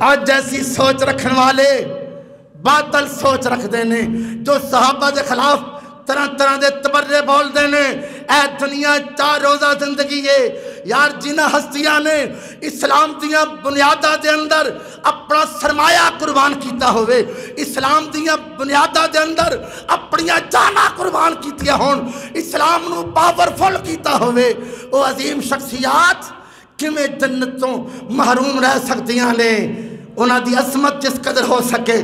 آج جیسی سوچ رکھنے والے باطل سوچ رکھ دینے جو صحابہ دے خلاف طرح طرح دے تبرے بول دینے. اے دنیا 4 روزہ زندگی ہے یار جنہ ہستیاں نے اسلام دیاں بنیاداں دے اندر اپنا سرمایہ قربان کیتا ہوئے, اسلام دیاں بنیاداں دے اندر اپنیاں جاناں قربان کیتیاں ہون, اسلام نو پاورفل کیتا ہوئے, وہ عظیم شخصیات کیویں جنتوں محروم رہ سکتیاں نے. انہاں دی عظمت جس قدر ہو سکے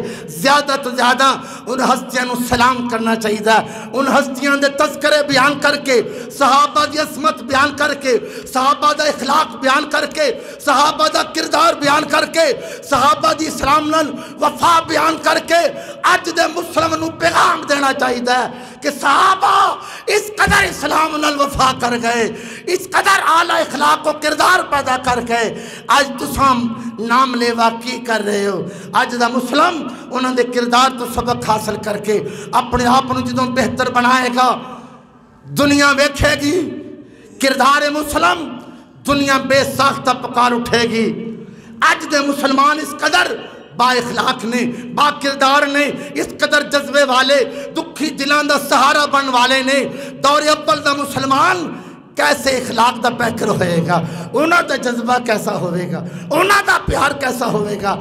زیادہ تو زیادہ ان ہستیاں نو سلام کرنا چاہیے. ان ہستیاں دے تذکرے بیان کر کے, صحابہ دی عظمت بیان کر کے, صحابہ دا اخلاق بیان کر کے, صحابہ دا کردار بیان کر کے, صحابہ دی اسلام نال وفا بیان کر کے اج دے مسلم نو پیغام دینا چاہیے کہ صحابہ اس قدر اسلام نال وفا کر گئے, اس قدر اعلیٰ اخلاق و کردار پیدا کر گئے. آج تساں نام لیوا کی کر رہے ہو؟ آج دا مسلم انہوں نے کردار تو سبق حاصل کر کے اپنے آپ کو جدوں بہتر بنائے گا دنیا ویکھے گی. کردار مسلم دنیا بے ساختہ پکار اٹھے گی. آج دے مسلمان اس قدر با اخلاق نے, با کردار نے, اس قدر جذبے والے, دکھی دلان دا سہارا بن والے نے. دور اول دا مسلمان کیسے اخلاق دا پیکر ہوئے گا, انہاں دا جذبہ کیسا ہوئے گا, انہاں دا پیار کیسا ہوئے گا.